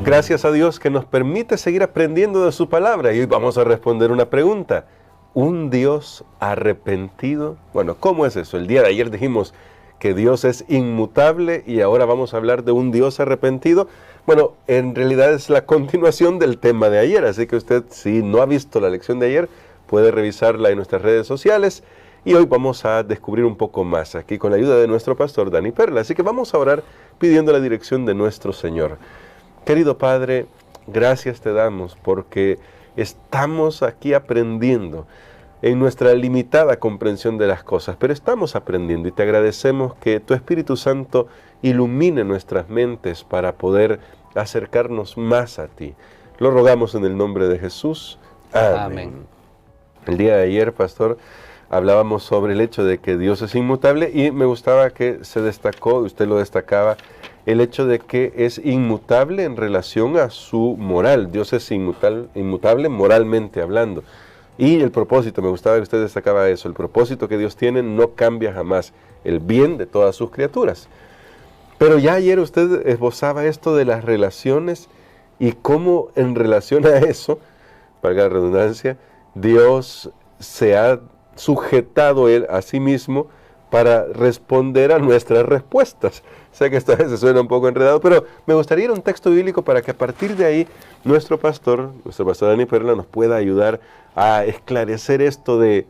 Gracias a Dios que nos permite seguir aprendiendo de su palabra. Y hoy vamos a responder una pregunta. ¿Un Dios arrepentido? Bueno, ¿cómo es eso? El día de ayer dijimos que Dios es inmutable y ahora vamos a hablar de un Dios arrepentido. Bueno, en realidad es la continuación del tema de ayer, así que usted, si no ha visto la lección de ayer, puede revisarla en nuestras redes sociales. Y hoy vamos a descubrir un poco más aquí con la ayuda de nuestro pastor Dani Perla. Así que vamos a orar pidiendo la dirección de nuestro Señor. Querido Padre, gracias te damos porque estamos aquí aprendiendo en nuestra limitada comprensión de las cosas, pero estamos aprendiendo y te agradecemos que tu Espíritu Santo ilumine nuestras mentes para poder acercarnos más a ti. Lo rogamos en el nombre de Jesús. Amén. Amén. El día de ayer, pastor, hablábamos sobre el hecho de que Dios es inmutable y me gustaba que se destacó, usted lo destacaba, el hecho de que es inmutable en relación a su moral. Dios es inmutable moralmente hablando. Y el propósito, me gustaba que usted destacaba eso, el propósito que Dios tiene no cambia jamás, el bien de todas sus criaturas. Pero ya ayer usted esbozaba esto de las relaciones y cómo en relación a eso, valga la redundancia, Dios se ha sujetado él a sí mismo para responder a nuestras respuestas. Sé que esta vez se suena un poco enredado, pero me gustaría ir a un texto bíblico para que a partir de ahí nuestro pastor Dani Perla, nos pueda ayudar a esclarecer esto de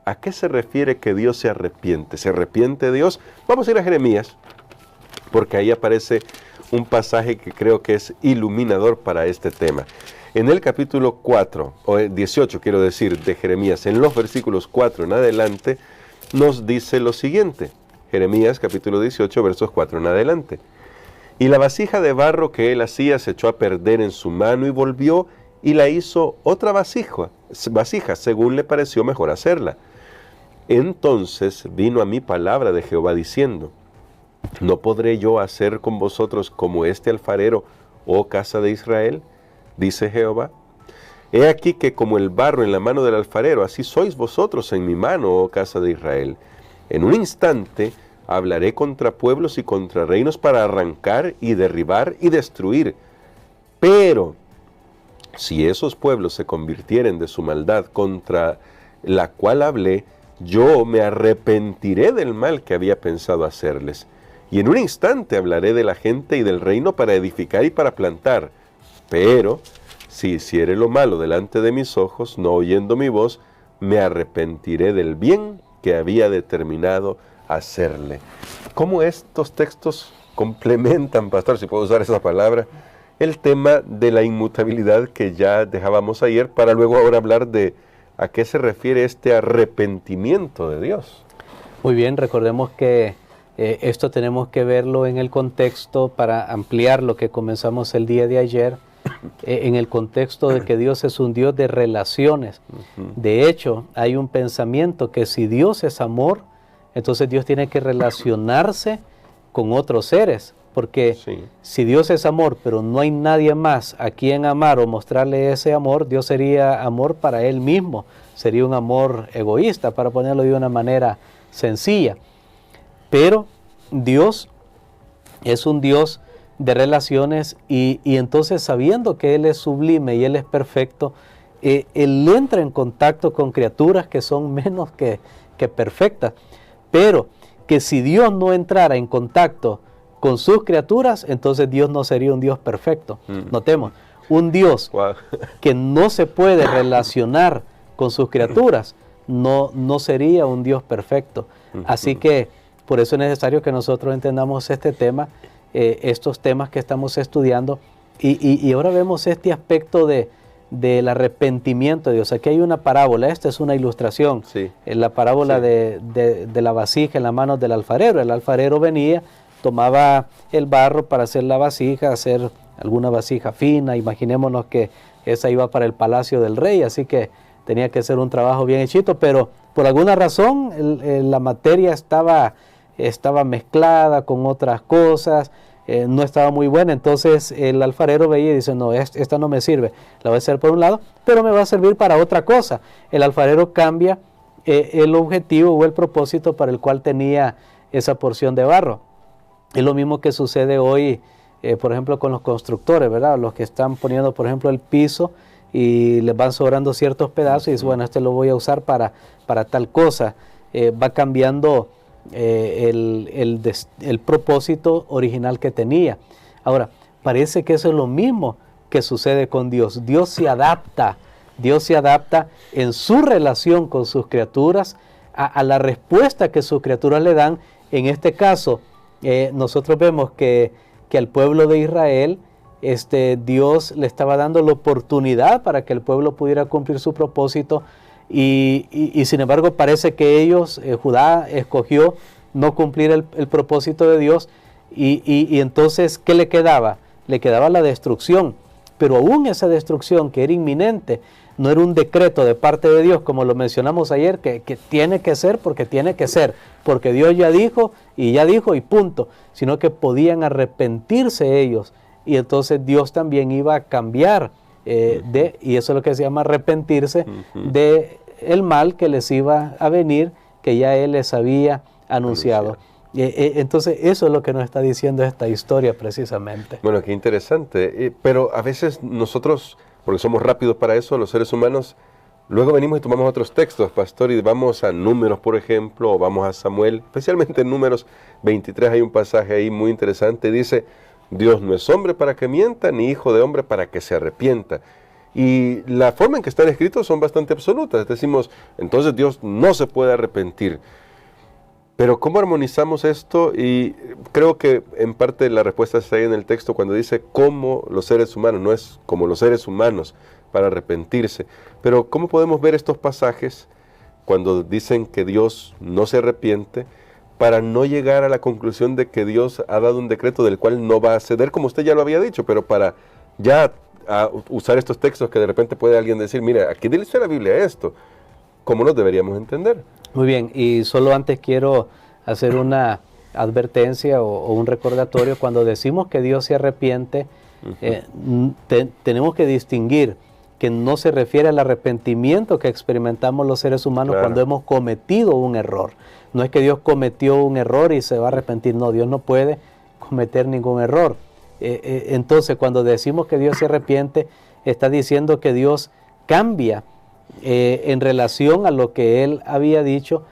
a qué se refiere que Dios se arrepiente. ¿Se arrepiente Dios? Vamos a ir a Jeremías, porque ahí aparece un pasaje que creo que es iluminador para este tema. En el capítulo 4, o 18 quiero decir, de Jeremías, en los versículos 4 en adelante, nos dice lo siguiente. Jeremías capítulo 18, versos 4 en adelante. Y la vasija de barro que él hacía se echó a perder en su mano y volvió y la hizo otra vasija según le pareció mejor hacerla. Entonces vino a mí palabra de Jehová diciendo, ¿no podré yo hacer con vosotros como este alfarero, oh casa de Israel? Dice Jehová. He aquí que como el barro en la mano del alfarero, así sois vosotros en mi mano, oh casa de Israel. En un instante hablaré contra pueblos y contra reinos para arrancar y derribar y destruir. Pero si esos pueblos se convirtieren de su maldad contra la cual hablé, yo me arrepentiré del mal que había pensado hacerles. Y en un instante hablaré de la gente y del reino para edificar y para plantar. Pero si hiciere lo malo delante de mis ojos, no oyendo mi voz, me arrepentiré del bien que había determinado hacerle. ¿Cómo estos textos complementan, pastor, si puedo usar esa palabra, el tema de la inmutabilidad que ya dejábamos ayer, para luego ahora hablar de a qué se refiere este arrepentimiento de Dios? Muy bien, recordemos que esto tenemos que verlo en el contexto para ampliar lo que comenzamos el día de ayer, en el contexto de que Dios es un Dios de relaciones. De hecho, hay un pensamiento que si Dios es amor, entonces Dios tiene que relacionarse con otros seres, porque si Dios es amor, pero no hay nadie más a quien amar o mostrarle ese amor, Dios sería amor para Él mismo, sería un amor egoísta, para ponerlo de una manera sencilla. Pero Dios es un Dios de relaciones y entonces sabiendo que Él es sublime y Él es perfecto, Él entra en contacto con criaturas que son menos que perfectas, pero que si Dios no entrara en contacto con sus criaturas, entonces Dios no sería un Dios perfecto. Notemos, un Dios que no se puede relacionar con sus criaturas, no sería un Dios perfecto. Así que por eso es necesario que nosotros entendamos este tema, estos temas que estamos estudiando, y ahora vemos este aspecto del arrepentimiento de Dios. Aquí hay una parábola, esta es una ilustración, la parábola de la vasija en las manos del alfarero. El alfarero venía, tomaba el barro para hacer la vasija, hacer alguna vasija fina. Imaginémonos que esa iba para el palacio del rey, así que tenía que ser un trabajo bien hechito, pero por alguna razón la materia estaba mezclada con otras cosas, no estaba muy buena. Entonces el alfarero veía y dice, no, esta no me sirve, la voy a hacer por un lado, pero me va a servir para otra cosa. El alfarero cambia el objetivo o el propósito para el cual tenía esa porción de barro. Es lo mismo que sucede hoy por ejemplo, con los constructores, ¿verdad? Los que están poniendo, por ejemplo, el piso y les van sobrando ciertos pedazos y dicen, bueno, este lo voy a usar para tal cosa. Va cambiando el propósito original que tenía. Ahora, parece que eso es lo mismo que sucede con Dios. Dios se adapta en su relación con sus criaturas a la respuesta que sus criaturas le dan. En este caso, nosotros vemos que al pueblo de Israel, Dios le estaba dando la oportunidad para que el pueblo pudiera cumplir su propósito y sin embargo parece que ellos, Judá escogió no cumplir el propósito de Dios y entonces, ¿qué le quedaba? Le quedaba la destrucción, pero aún esa destrucción que era inminente, no era un decreto de parte de Dios, como lo mencionamos ayer, que tiene que ser porque tiene que ser, porque Dios ya dijo y punto, sino que podían arrepentirse ellos, y entonces Dios también iba a cambiar, y eso es lo que se llama arrepentirse, de el mal que les iba a venir, que ya Él les había anunciado. Entonces eso es lo que nos está diciendo esta historia precisamente. Bueno, qué interesante, pero a veces nosotros, porque somos rápidos para eso, los seres humanos, luego venimos y tomamos otros textos, pastor, y vamos a Números, por ejemplo, o vamos a Samuel, especialmente en Números 23 hay un pasaje ahí muy interesante, dice, Dios no es hombre para que mienta, ni hijo de hombre para que se arrepienta. Y la forma en que están escritos son bastante absolutas, decimos, entonces Dios no se puede arrepentir. Pero ¿cómo armonizamos esto? Y creo que en parte la respuesta está ahí en el texto cuando dice cómo los seres humanos, no es como los seres humanos para arrepentirse. Pero ¿cómo podemos ver estos pasajes cuando dicen que Dios no se arrepiente para no llegar a la conclusión de que Dios ha dado un decreto del cual no va a ceder, como usted ya lo había dicho, pero para ya usar estos textos que de repente puede alguien decir, mira, aquí dice la Biblia esto, ¿cómo los deberíamos entender? Muy bien, y solo antes quiero hacer una advertencia o un recordatorio. Cuando decimos que Dios se arrepiente, tenemos que distinguir que no se refiere al arrepentimiento que experimentamos los seres humanos cuando hemos cometido un error. No es que Dios cometió un error y se va a arrepentir, no, Dios no puede cometer ningún error. Entonces, cuando decimos que Dios se arrepiente, está diciendo que Dios cambia en relación a lo que Él había dicho,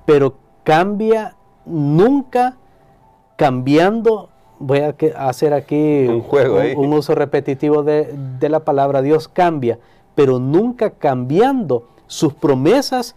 pero cambia nunca cambiando. Voy a hacer aquí un uso repetitivo de la palabra. Dios cambia, pero nunca cambiando sus promesas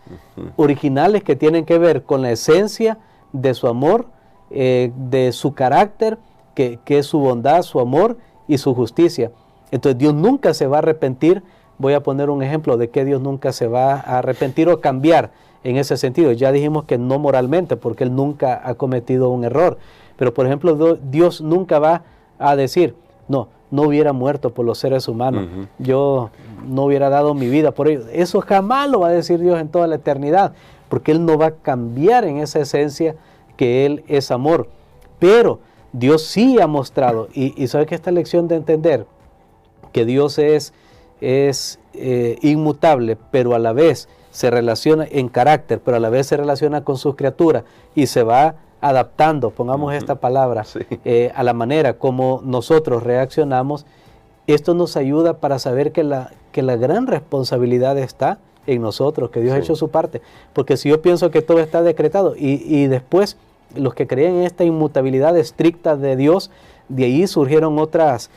originales que tienen que ver con la esencia de su amor, de su carácter, que es su bondad, su amor y su justicia. Entonces Dios nunca se va a arrepentir. Voy a poner un ejemplo de que Dios nunca se va a arrepentir o cambiar en ese sentido. Ya dijimos que no moralmente, porque Él nunca ha cometido un error. Pero, por ejemplo, Dios nunca va a decir, no hubiera muerto por los seres humanos. Yo no hubiera dado mi vida por ellos. Eso jamás lo va a decir Dios en toda la eternidad, porque Él no va a cambiar en esa esencia que Él es amor. Pero Dios sí ha mostrado, y sabe que esta lección de entender que Dios es inmutable, pero a la vez se relaciona en carácter, pero a la vez se relaciona con sus criaturas y se va adaptando, pongamos esta palabra, a la manera como nosotros reaccionamos. Esto nos ayuda para saber que la gran responsabilidad está en nosotros, que Dios ha hecho su parte. Porque si yo pienso que todo está decretado y después los que creen en esta inmutabilidad estricta de Dios, de ahí surgieron otras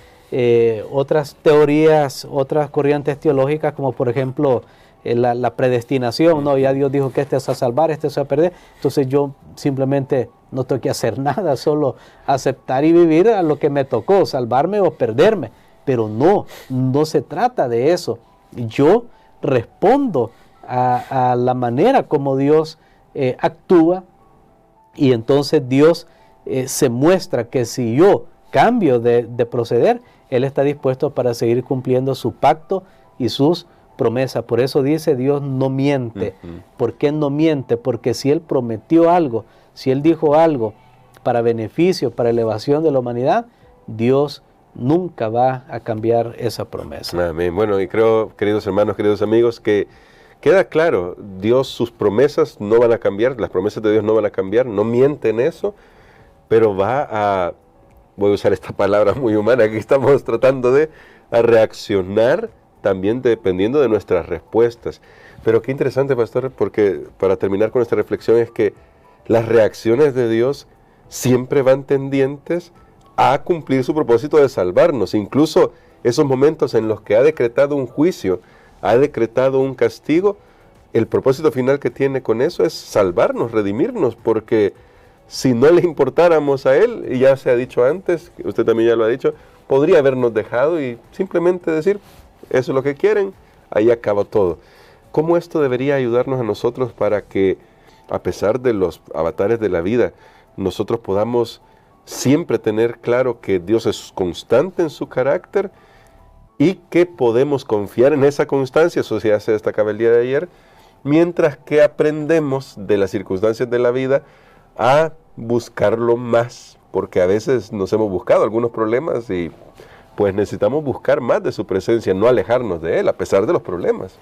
teorías, otras corrientes teológicas, como por ejemplo la predestinación, ¿no? Ya Dios dijo que este es a salvar, este es a perder, entonces yo simplemente no tengo que hacer nada, solo aceptar y vivir a lo que me tocó, salvarme o perderme. Pero no se trata de eso. Yo respondo a la manera como Dios actúa, y entonces Dios se muestra que si yo cambio de proceder, Él está dispuesto para seguir cumpliendo su pacto y sus promesas. Por eso dice, Dios no miente. ¿Por qué no miente? Porque si Él prometió algo, si Él dijo algo para beneficio, para elevación de la humanidad, Dios nunca va a cambiar esa promesa. Amén. Bueno, y creo, queridos hermanos, queridos amigos, que queda claro, Dios, sus promesas no van a cambiar, las promesas de Dios no van a cambiar, no miente en eso, pero va a voy a usar esta palabra muy humana que estamos tratando de, a reaccionar también dependiendo de nuestras respuestas. Pero qué interesante, pastor, porque para terminar con esta reflexión es que las reacciones de Dios siempre van tendientes a cumplir su propósito de salvarnos. Incluso esos momentos en los que ha decretado un juicio, ha decretado un castigo, el propósito final que tiene con eso es salvarnos, redimirnos, porque si no le importáramos a Él, y ya se ha dicho antes, usted también ya lo ha dicho, podría habernos dejado y simplemente decir, eso es lo que quieren, ahí acaba todo. ¿Cómo esto debería ayudarnos a nosotros para que, a pesar de los avatares de la vida, nosotros podamos siempre tener claro que Dios es constante en su carácter y que podemos confiar en esa constancia? Eso ya se destacaba el día de ayer, mientras que aprendemos de las circunstancias de la vida a buscarlo más, porque a veces nos hemos buscado algunos problemas y pues necesitamos buscar más de su presencia, no alejarnos de Él a pesar de los problemas.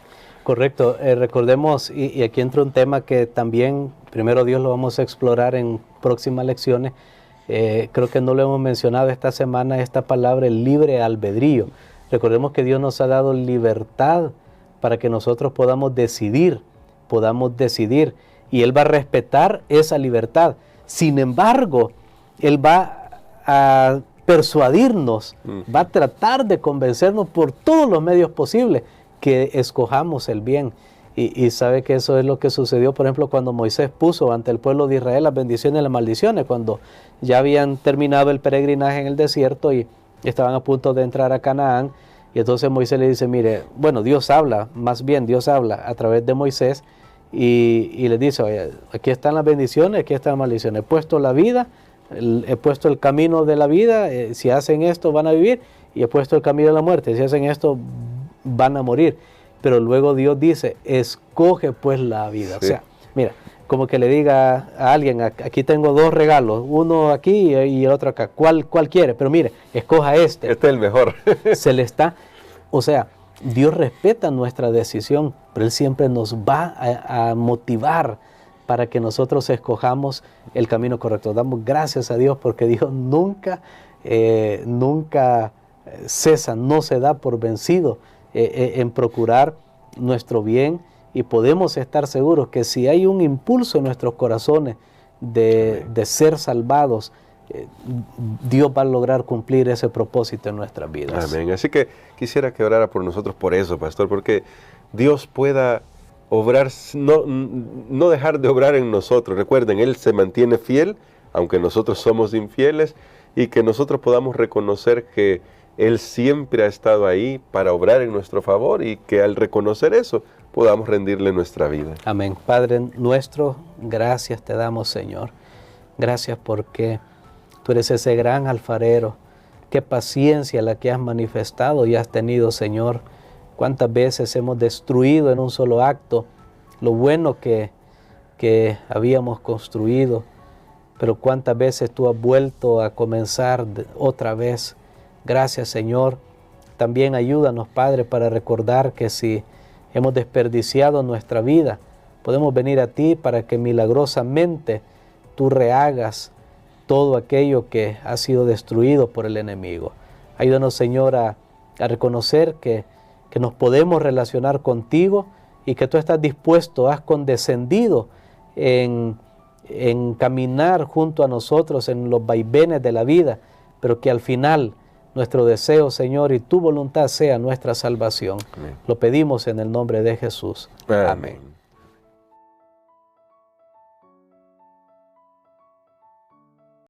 Correcto, recordemos, y aquí entra un tema que también, primero Dios, lo vamos a explorar en próximas lecciones. Creo que no lo hemos mencionado esta semana, esta palabra, el libre albedrío. Recordemos que Dios nos ha dado libertad para que nosotros podamos decidir, y Él va a respetar esa libertad. Sin embargo, Él va a persuadirnos, va a tratar de convencernos por todos los medios posibles que escojamos el bien. Y sabe que eso es lo que sucedió, por ejemplo, cuando Moisés puso ante el pueblo de Israel las bendiciones y las maldiciones, cuando ya habían terminado el peregrinaje en el desierto y estaban a punto de entrar a Canaán. Y entonces Moisés le dice, mire, bueno, Dios habla a través de Moisés y le dice, oye, aquí están las bendiciones, aquí están las maldiciones. He puesto la vida, he puesto el camino de la vida, si hacen esto van a vivir, y he puesto el camino de la muerte, si hacen esto van a morir. Pero luego Dios dice, escoge pues la vida. Sí. O sea, mira, como que le diga a alguien, aquí tengo dos regalos, uno aquí y el otro acá, ¿cuál quiere? Pero mire, escoja este. Este es el mejor. Se le está, o sea, Dios respeta nuestra decisión, pero Él siempre nos va a motivar para que nosotros escojamos el camino correcto. Damos gracias a Dios porque Dios nunca cesa, no se da por vencido en procurar nuestro bien, y podemos estar seguros que si hay un impulso en nuestros corazones de ser salvados, Dios va a lograr cumplir ese propósito en nuestras vidas. Amén. Así que quisiera que orara por nosotros por eso, pastor, porque Dios pueda obrar, no dejar de obrar en nosotros. Recuerden, Él se mantiene fiel, aunque nosotros somos infieles, y que nosotros podamos reconocer que Él siempre ha estado ahí para obrar en nuestro favor, y que al reconocer eso podamos rendirle nuestra vida. Amén. Padre nuestro, gracias te damos, Señor. Gracias porque tú eres ese gran alfarero. Qué paciencia la que has manifestado y has tenido, Señor. Cuántas veces hemos destruido en un solo acto lo bueno que habíamos construido, pero cuántas veces tú has vuelto a comenzar otra vez. Gracias, Señor. También ayúdanos, Padre, para recordar que si hemos desperdiciado nuestra vida, podemos venir a ti para que milagrosamente tú rehagas todo aquello que ha sido destruido por el enemigo. Ayúdanos, Señor, a reconocer que nos podemos relacionar contigo y que tú estás dispuesto, has condescendido en caminar junto a nosotros en los vaivenes de la vida, pero que al final nuestro deseo, Señor, y tu voluntad sea nuestra salvación. Amén. Lo pedimos en el nombre de Jesús. Amén.